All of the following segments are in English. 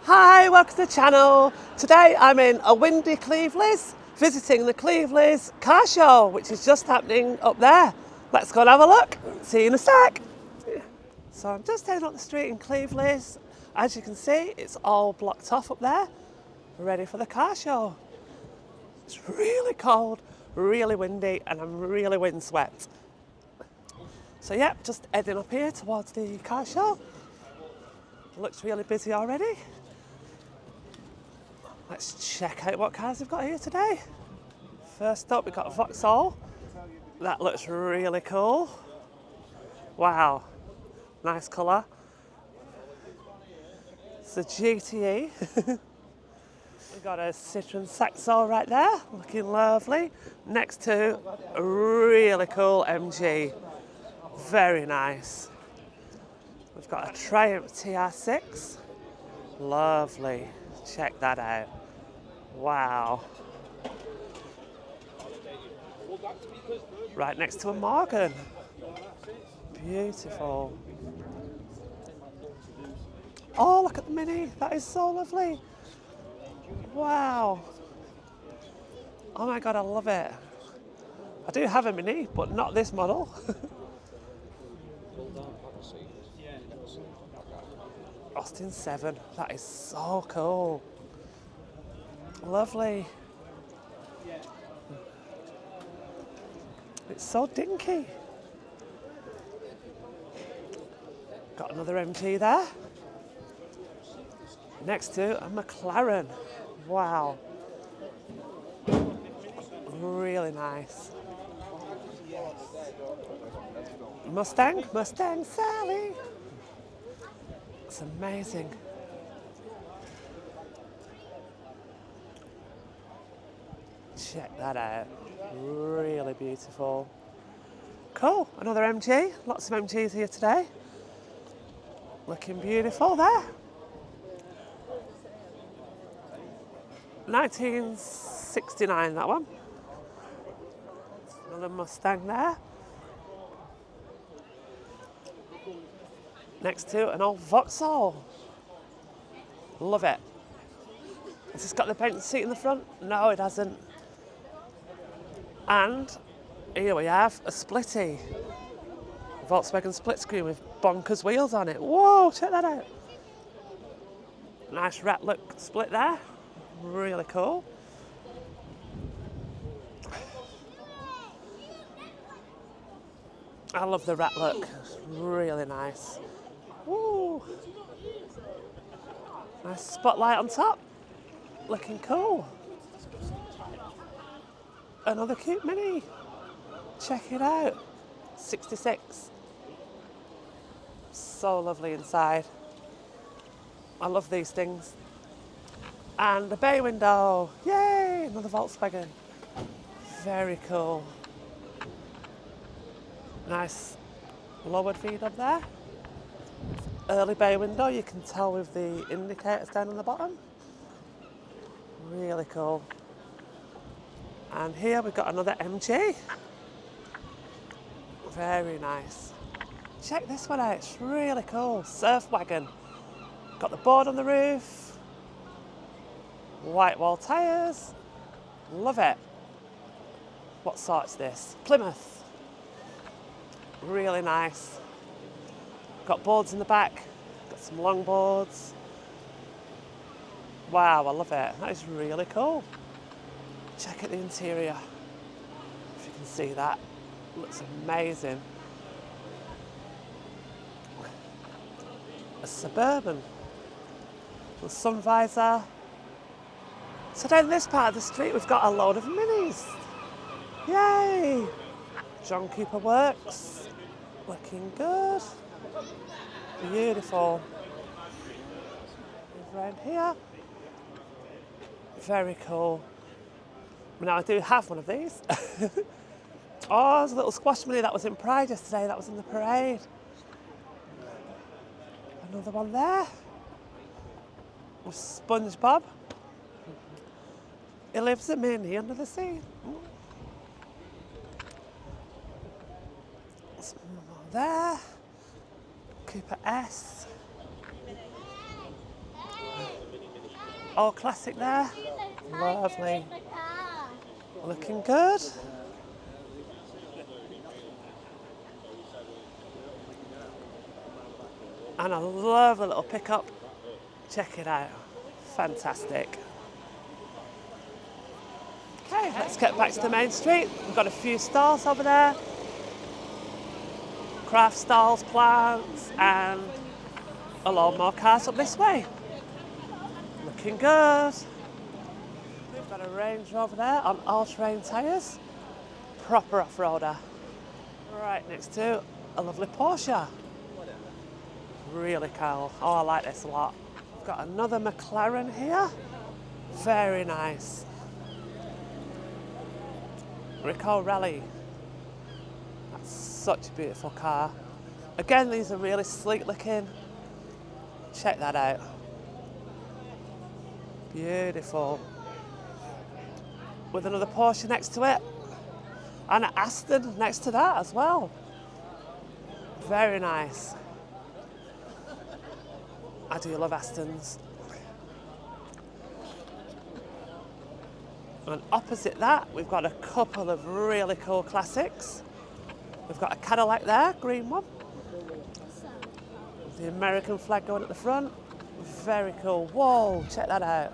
Hi, welcome to the channel. Today I'm in a windy Cleveleys, visiting the Cleveleys Car Show, which is just happening up there. Let's go and have a look. See you in a sec. So I'm just heading up the street in Cleveleys. As you can see, it's all blocked off up there, ready for the car show. It's really cold, really windy, and I'm really windswept. So yeah, just heading up here towards the car show. Looks really busy already. Let's check out what cars we've got here today. First up, we've got a Vauxhall. That looks really cool. Wow, nice colour. It's a GTE. We've got a Citroen Saxo right there, looking lovely. Next to a really cool MG. Very nice. We've got a Triumph TR6. Lovely. Check that out. Wow. Right next to a Morgan. Beautiful. Oh, look at the Mini. That is so lovely. Wow. Oh my God, I love it. I do have a Mini, but not this model. Austin 7. That is so cool. Lovely. It's so dinky. Got another MG there. Next to a McLaren. Wow. Really nice. Mustang Sally. It's amazing. Check that out. Really beautiful. Cool. Another MG. Lots of MGs here today. Looking beautiful there. 1969, that one. Another Mustang there. Next to an old Vauxhall. Love it. Has this got the bench seat in the front? No, it hasn't. And here we have a Splitty. Volkswagen split screen with bonkers wheels on it. Whoa, check that out. Nice rat look split there. Really cool. I love the rat look. It's really nice. Woo. Nice spotlight on top. Looking cool. Another cute Mini. Check it out. 66. So lovely inside. I love these things. And the bay window. Yay! Another Volkswagen. Very cool. Nice lowered feed up there. Early bay window, you can tell with the indicators down on the bottom. Really cool. And here we've got another MG. Very nice. Check this one out, it's really cool. Surf wagon. Got the board on the roof. White wall tyres. Love it. What sort's this? Plymouth. Really nice. Got boards in the back. Got some long boards. Wow, I love it. That is really cool. Check out the interior. If you can see that. Looks amazing. A Suburban. The sun visor. So down this part of the street we've got a load of Minis. Yay! John Cooper Works. Looking good. Beautiful. Move around here. Very cool. Now I do have one of these. Oh, there's a little squash Mini that was in Pride yesterday. That was in the parade. Another one there. With SpongeBob. He lives a Mini under the sea. Some more there. Cooper S. Old classic there. Lovely. Looking good. And a lovely little pickup. Check it out. Fantastic. Okay, let's get back to the main street. We've got a few stalls over there. Craft stalls, plants, and a lot more cars up this way. Looking good. We've got a Range Rover there on all-terrain tyres. Proper off-roader. Right next to a lovely Porsche. Really cool. Oh, I like this a lot. We've got another McLaren here. Very nice. Rico Rally. That's such a beautiful car. Again, these are really sleek looking. Check that out. Beautiful. With another Porsche next to it. And an Aston next to that as well. Very nice. I do love Astons. And opposite that, we've got a couple of really cool classics. We've got a Cadillac there, green one. The American flag going at the front. Very cool. Whoa, check that out.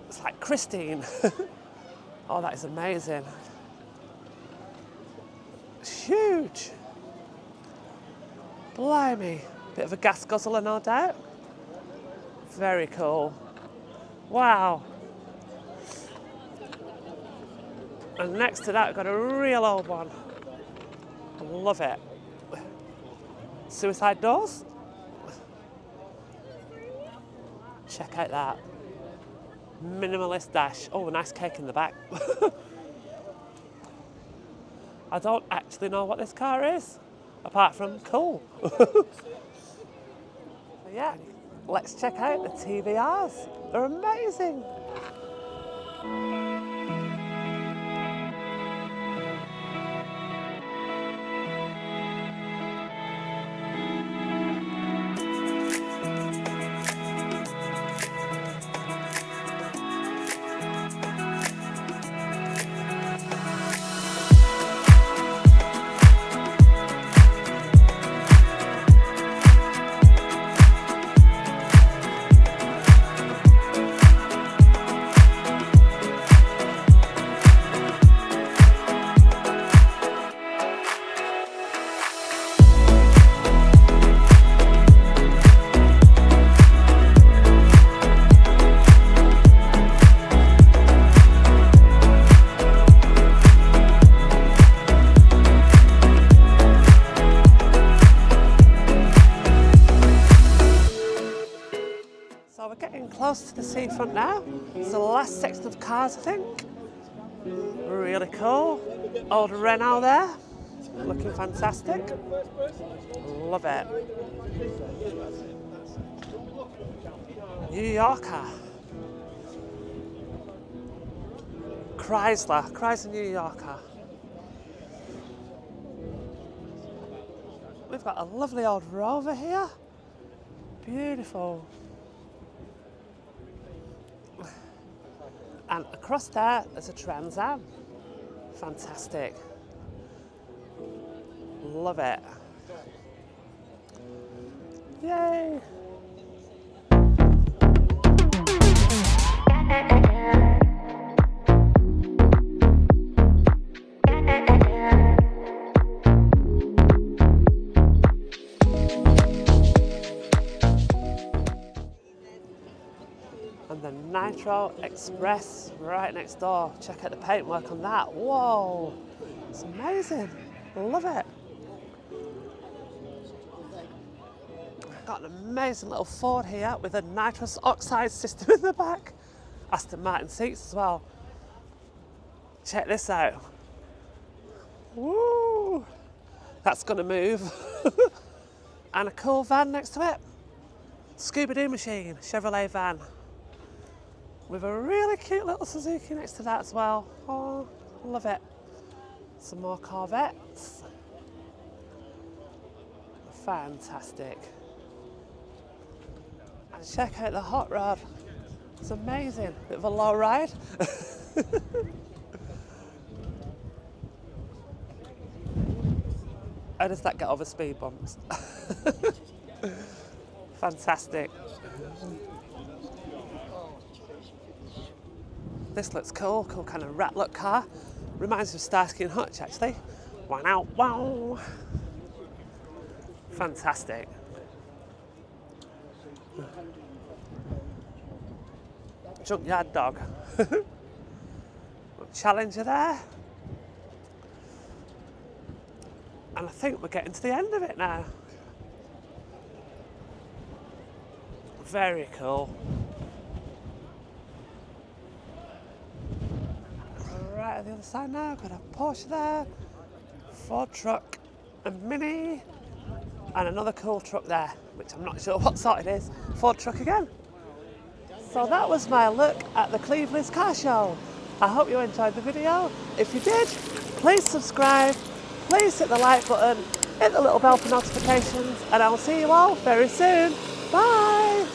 It's like Christine. Oh, that is amazing. It's huge. Blimey. Bit of a gas guzzler, no doubt. Very cool. Wow. And next to that, we've got a real old one. I love it. Suicide doors. Check out that. Minimalist dash. Oh, a nice cake in the back. I don't actually know what this car is, apart from cool. Yeah, let's check out the TVRs. They're amazing. So we're getting close to the seafront now. It's the last section of cars, I think. Really cool. Old Renault there, looking fantastic. Love it. New Yorker. Chrysler New Yorker. We've got a lovely old Rover here. Beautiful. And across there's a Trans Am. Fantastic. Love it. Yay! And the Nitro Express right next door. Check out the paintwork on that. Whoa, it's amazing. Love it. Got an amazing little Ford here with a nitrous oxide system in the back. Aston Martin seats as well. Check this out. Woo, that's gonna move. And a cool van next to it. Scooby-Doo machine, Chevrolet van. With a really cute little Suzuki next to that as well. Oh, love it. Some more Corvettes. Fantastic. Check out the hot rod. It's amazing. Bit of a low ride. How does that get over speed bumps? Fantastic. This looks cool, cool kind of rat look car. Reminds me of Starsky and Hutch actually. Wow, wow. Fantastic. Junkyard dog. Challenger there. And I think we're getting to the end of it now. Very cool. Right at the other side now, got a Porsche there, Ford truck, a Mini, and another cool truck there, which I'm not sure what sort it is. Ford truck again. So that was my look at the Cleveleys Car Show. I hope you enjoyed the video. If you did, please subscribe, please hit the like button, hit the little bell for notifications, and I'll see you all very soon. Bye!